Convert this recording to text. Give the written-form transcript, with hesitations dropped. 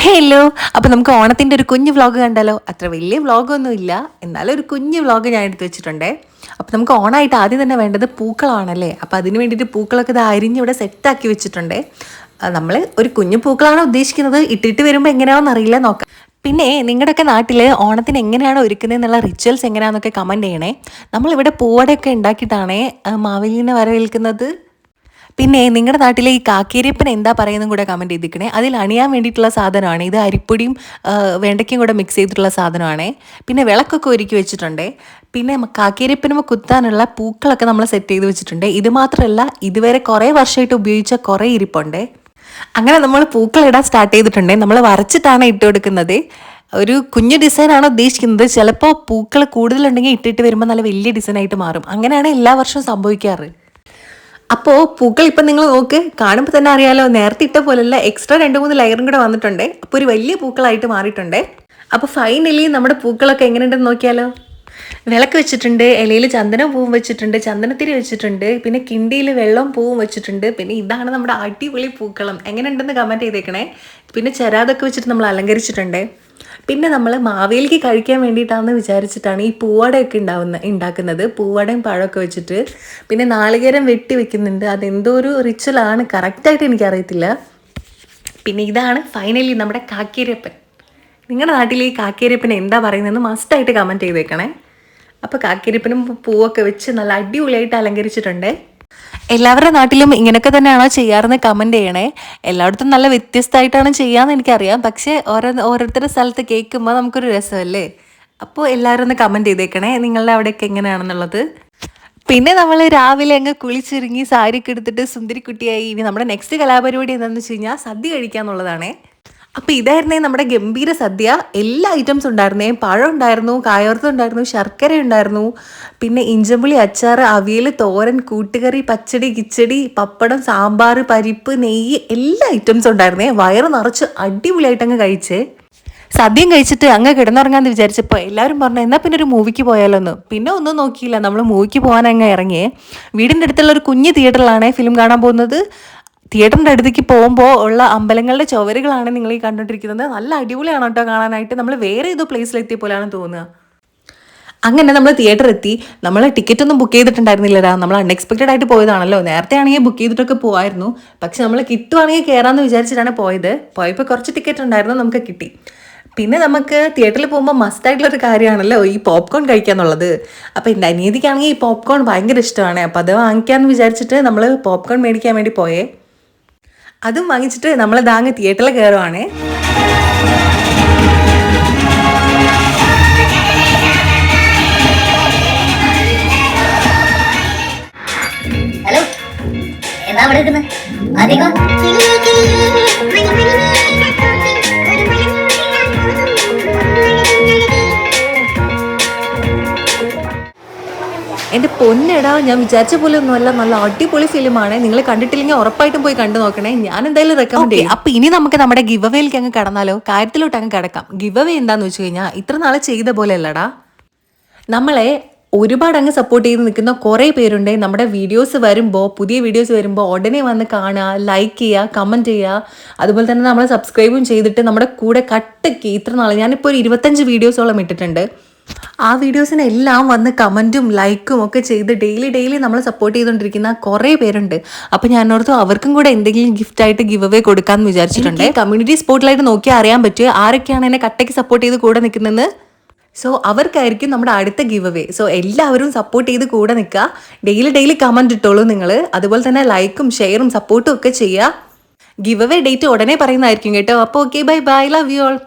Hello. അപ്പോൾ നമുക്ക് ഓണത്തിൻ്റെ ഒരു കുഞ്ഞു വ്ളോഗ് കണ്ടാലോ? അത്ര വലിയ വ്ളോഗൊന്നും ഇല്ല, എന്നാലും ഒരു കുഞ്ഞു വ്ളോഗ് ഞാൻ എടുത്ത് വെച്ചിട്ടുണ്ടേ. അപ്പോൾ നമുക്ക് ഓണമായിട്ട് ആദ്യം തന്നെ വേണ്ടത് പൂക്കളാണല്ലേ. അപ്പോൾ അതിന് വേണ്ടിയിട്ട് പൂക്കളൊക്കെ ഇത് അരിഞ്ഞിവിടെ സെറ്റാക്കി വെച്ചിട്ടുണ്ട്. നമ്മൾ ഒരു കുഞ്ഞു പൂക്കളാണ് ഉദ്ദേശിക്കുന്നത്. ഇട്ടിട്ട് വരുമ്പോൾ എങ്ങനെയാണെന്ന് അറിയില്ല, നോക്കാം. പിന്നെ നിങ്ങളുടെയൊക്കെ നാട്ടിൽ ഓണത്തിന് എങ്ങനെയാണ് ഒരുക്കുന്നത് എന്നുള്ള റിച്വൽസ് എങ്ങനെയാണെന്നൊക്കെ കമൻറ്റ് ചെയ്യണേ. നമ്മളിവിടെ പൂവടയൊക്കെ ഉണ്ടാക്കിയിട്ടാണ് മാവേലിനെ വരവേൽക്കുന്നത്. പിന്നെ നിങ്ങളുടെ നാട്ടിലെ ഈ കാക്കേരിയപ്പൻ എന്താ പറയുന്നതും കൂടെ കമൻറ്റ് ചെയ്തിരിക്കണേ. അതിൽ അണിയാൻ വേണ്ടിയിട്ടുള്ള സാധനമാണ് ഇത്. അരിപ്പൊടിയും വെണ്ടയ്ക്കും കൂടെ മിക്സ് ചെയ്തിട്ടുള്ള സാധനമാണ്. പിന്നെ വിളക്കൊക്കെ ഒരുക്കി വെച്ചിട്ടുണ്ട്. പിന്നെ കാക്കേരിയപ്പനും കുത്താനുള്ള പൂക്കളൊക്കെ നമ്മൾ സെറ്റ് ചെയ്ത് വെച്ചിട്ടുണ്ട്. ഇത് മാത്രമല്ല, ഇതുവരെ കുറേ വർഷമായിട്ട് ഉപയോഗിച്ച കുറേ ഇരിപ്പുണ്ട്. അങ്ങനെ നമ്മൾ പൂക്കളിടാൻ സ്റ്റാർട്ട് ചെയ്തിട്ടുണ്ട്. നമ്മൾ വരച്ചിട്ടാണ് ഇട്ട് കൊടുക്കുന്നത്. ഒരു കുഞ്ഞു ഡിസൈനാണ് ഉദ്ദേശിക്കുന്നത്. ചിലപ്പോൾ പൂക്കൾ കൂടുതലുണ്ടെങ്കിൽ ഇട്ടിട്ട് വരുമ്പോൾ നല്ല വലിയ ഡിസൈനായിട്ട് മാറും. അങ്ങനെയാണ് എല്ലാ വർഷവും സംഭവിക്കാറ്. അപ്പോൾ പൂക്കൾ ഇപ്പം നിങ്ങൾ നോക്ക്, കാണുമ്പോൾ തന്നെ അറിയാലോ, നേരത്തെ ഇട്ട പോലെയല്ല, എക്സ്ട്രാ 2-3 ലെയറും കൂടെ വന്നിട്ടുണ്ട്. അപ്പോൾ ഒരു വലിയ പൂക്കളായിട്ട് മാറിയിട്ടുണ്ട്. അപ്പോൾ ഫൈനലി നമ്മുടെ പൂക്കളൊക്കെ എങ്ങനെയുണ്ടെന്ന് നോക്കിയാലോ. വിളക്ക് വെച്ചിട്ടുണ്ട്, ഇലയിൽ ചന്ദനം പൂവും വെച്ചിട്ടുണ്ട്, ചന്ദനത്തിരി വെച്ചിട്ടുണ്ട്, പിന്നെ കിണ്ടിയിൽ വെള്ളം പൂവും വെച്ചിട്ടുണ്ട്. പിന്നെ ഇതാണ് നമ്മുടെ അടിപൊളി പൂക്കളം. എങ്ങനെയുണ്ടെന്ന് കമൻറ്റ് ചെയ്തേക്കണേ. പിന്നെ ചെരാതൊക്കെ വെച്ചിട്ട് നമ്മൾ അലങ്കരിച്ചിട്ടുണ്ട്. പിന്നെ നമ്മൾ മാവേലിക്ക് കഴിക്കാൻ വേണ്ടിയിട്ടാണെന്ന് വിചാരിച്ചിട്ടാണ് ഈ പൂവടയൊക്കെ ഉണ്ടാക്കുന്നത്. പൂവടയും പഴമൊക്കെ വെച്ചിട്ട്. പിന്നെ നാളികേരം വെട്ടി വെക്കുന്നുണ്ട്. അതെന്തോ ഒരു റിച്വലാണ്, കറക്റ്റായിട്ട് എനിക്കറിയത്തില്ല. പിന്നെ ഇതാണ് ഫൈനലി നമ്മുടെ കാക്കേരിയപ്പൻ. നിങ്ങളുടെ നാട്ടിൽ ഈ കാക്കേരിയപ്പൻ എന്താ പറയുന്നതെന്ന് മസ്റ്റായിട്ട് കമൻറ്റ് ചെയ്തേക്കണേ. അപ്പോൾ കാക്കേരിയപ്പനും പൂവൊക്കെ വെച്ച് നല്ല അടിപൊളിയായിട്ട് അലങ്കരിച്ചിട്ടുണ്ട്. എല്ലാവരുടെ നാട്ടിലും ഇങ്ങനെയൊക്കെ തന്നെയാണോ ചെയ്യാറെന്ന് കമൻറ്റ് ചെയ്യണേ. എല്ലായിടത്തും നല്ല വ്യത്യസ്തമായിട്ടാണ് ചെയ്യാമെന്ന് എനിക്കറിയാം. പക്ഷേ ഓരോരുത്തരുടെ സ്ഥലത്ത് കേൾക്കുമ്പോൾ നമുക്കൊരു രസമല്ലേ. അപ്പോൾ എല്ലാവരും ഒന്ന് കമൻറ്റ് ചെയ്തേക്കണേ നിങ്ങളുടെ അവിടെയൊക്കെ എങ്ങനെയാണെന്നുള്ളത്. പിന്നെ നമ്മൾ രാവിലെ അങ്ങ് കുളിച്ചിറങ്ങി സാരിയൊക്കെ എടുത്തിട്ട് സുന്ദരിക്കുട്ടിയായി. ഇനി നമ്മുടെ നെക്സ്റ്റ് കലാപരിപാടി എന്താണെന്ന് വെച്ച് കഴിഞ്ഞാൽ സദ്യ കഴിക്കുക എന്നുള്ളതാണേ. അപ്പോൾ ഇതായിരുന്നേ നമ്മുടെ ഗംഭീര സദ്യ. എല്ലാ ഐറ്റംസും ഉണ്ടായിരുന്നേ. പഴം ഉണ്ടായിരുന്നു, കായോർത്തം ഉണ്ടായിരുന്നു, ശർക്കര ഉണ്ടായിരുന്നു, പിന്നെ ഇഞ്ചമ്പുളി അച്ചാർ, അവിയൽ, തോരൻ, കൂട്ടുകറി, പച്ചടി, കിച്ചടി, പപ്പടം, സാമ്പാർ, പരിപ്പ്, നെയ്യ്, എല്ലാ ഐറ്റംസും ഉണ്ടായിരുന്നേ. വയറ് നിറച്ച് അടിപൊളിയായിട്ട് അങ്ങ് കഴിച്ചേ. സദ്യം കഴിച്ചിട്ട് അങ്ങ് കിടന്നുറങ്ങാമെന്ന് വിചാരിച്ചപ്പോൾ എല്ലാവരും പറഞ്ഞു എന്നാൽ പിന്നെ ഒരു മൂവിക്ക് പോയാലോ എന്ന്. പിന്നെ ഒന്നും നോക്കിയില്ല, നമ്മൾ മൂവിക്ക് പോകാൻ അങ്ങ് ഇറങ്ങിയേ. വീടിൻ്റെ അടുത്തുള്ള ഒരു കുഞ്ഞ് തിയേറ്ററിലാണ് ഫിലിം കാണാൻ പോകുന്നത്. തിയേറ്ററിൻ്റെ അടുത്തേക്ക് പോകുമ്പോൾ ഉള്ള അമ്പലങ്ങളുടെ ചുവരുകളാണ് നിങ്ങൾ ഈ കണ്ടുകൊണ്ടിരിക്കുന്നത്. നല്ല അടിപൊളിയാണ് കേട്ടോ കാണാനായിട്ട്. നമ്മൾ വേറെ ഏതോ പ്ലേസിലെത്തിയ പോലെയാണ് തോന്നുക. അങ്ങനെ നമ്മൾ തിയേറ്റർ എത്തി. നമ്മൾ ടിക്കറ്റ് ഒന്നും ബുക്ക് ചെയ്തിട്ടുണ്ടായിരുന്നില്ലടാ. നമ്മൾ അൺഎക്സ്പെക്റ്റഡ് ആയിട്ട് പോയതാണല്ലോ. നേരത്തെ ആണെങ്കിൽ ബുക്ക് ചെയ്തിട്ടൊക്കെ പോകായിരുന്നു. പക്ഷെ നമ്മൾ കിട്ടുവാണെങ്കിൽ കയറാമെന്ന് വിചാരിച്ചിട്ടാണ് പോയത്. പോയപ്പോൾ കുറച്ച് ടിക്കറ്റ് ഉണ്ടായിരുന്നു, നമുക്ക് കിട്ടി. പിന്നെ നമുക്ക് തിയേറ്ററിൽ പോകുമ്പോൾ മസ്റ്റായിട്ടുള്ളൊരു കാര്യമാണല്ലോ ഈ പോപ്കോൺ കഴിക്കുക എന്നുള്ളത്. അപ്പോൾ എൻ്റെ അനിയതിക്കാണെങ്കിൽ ഈ പോപ്കോൺ ഭയങ്കര ഇഷ്ടമാണ്. അപ്പോൾ അത് വാങ്ങിക്കാമെന്ന് വിചാരിച്ചിട്ട് നമ്മൾ പോപ്കോൺ മേടിക്കാൻ വേണ്ടി പോയേ. അതും വാങ്ങിച്ചിട്ട് നമ്മൾ ദാങ്ങ് തിയേറ്ററിൽ കയറുവാണ്. ഹലോ, എന്താ അവിടെ നിൽക്കുന്നത്? അധികം എൻ്റെ പൊന്നെടാ, ഞാൻ വിചാരിച്ച പോലെ ഒന്നുമല്ല, നല്ല അടിപൊളി ഫിലിമാണ്. നിങ്ങൾ കണ്ടിട്ടില്ലെങ്കിൽ ഉറപ്പായിട്ടും പോയി കണ്ടു നോക്കണേ. ഞാൻ എന്തായാലും റെക്കമെൻഡ് ചെയ്യും. അപ്പോൾ ഇനി നമുക്ക് നമ്മുടെ ഗിവ് അവേയിലേക്ക് അങ്ങ് കടന്നാലോ. കാര്യത്തിലോട്ട് അങ്ങ് കിടക്കാം. ഗിവ് അവേ എന്താണെന്ന് വെച്ച് കഴിഞ്ഞാൽ ഇത്ര നാളെ ചെയ്ത പോലെ അല്ലടാ. നമ്മളെ ഒരുപാട് അങ്ങ് സപ്പോർട്ട് ചെയ്ത് നിൽക്കുന്ന കുറേ പേരുണ്ട്. നമ്മുടെ വീഡിയോസ് വരുമ്പോൾ, പുതിയ വീഡിയോസ് വരുമ്പോൾ ഉടനെ വന്ന് കാണുക, ലൈക്ക് ചെയ്യുക, കമൻറ്റ് ചെയ്യുക. അതുപോലെ തന്നെ നമ്മൾ സബ്സ്ക്രൈബും ചെയ്തിട്ട് നമ്മുടെ കൂടെ കട്ടയ്ക്ക് ഇത്ര നാൾ, ഞാനിപ്പോൾ ഒരു 25 വീഡിയോസോളം ഇട്ടിട്ടുണ്ട്. ആ വീഡിയോസിനെല്ലാം വന്ന് കമൻറ്റും ലൈക്കും ഒക്കെ ചെയ്ത് ഡെയിലി നമ്മൾ സപ്പോർട്ട് ചെയ്തുകൊണ്ടിരിക്കുന്ന കുറേ പേരുണ്ട്. അപ്പോൾ ഞാൻ ഓർത്തു അവർക്കും കൂടെ എന്തെങ്കിലും ഗിഫ്റ്റായിട്ട് ഗിവ് അവേ കൊടുക്കാമെന്ന് വിചാരിച്ചിട്ടുണ്ട്. കമ്മ്യൂണിറ്റി സ്പോട്ടിലായിട്ട് നോക്കിയാൽ അറിയാൻ പറ്റും ആരൊക്കെയാണ് എന്നെ കട്ടയ്ക്ക് സപ്പോർട്ട് ചെയ്ത് കൂടെ നിൽക്കുന്നതെന്ന്. സോ അവർക്കായിരിക്കും നമ്മുടെ അടുത്ത ഗിവ് അവേ. സോ എല്ലാവരും സപ്പോർട്ട് ചെയ്ത് കൂടെ നിൽക്കുക. ഡെയിലി കമൻറ്റ് ഇട്ടോളൂ നിങ്ങൾ. അതുപോലെ തന്നെ ലൈക്കും ഷെയറും സപ്പോർട്ടും ഒക്കെ ചെയ്യുക. ഗിവ് അവേ ഡേറ്റ് ഉടനെ പറയുന്നതായിരിക്കും കേട്ടോ. അപ്പോൾ okay, bye bye, love you all.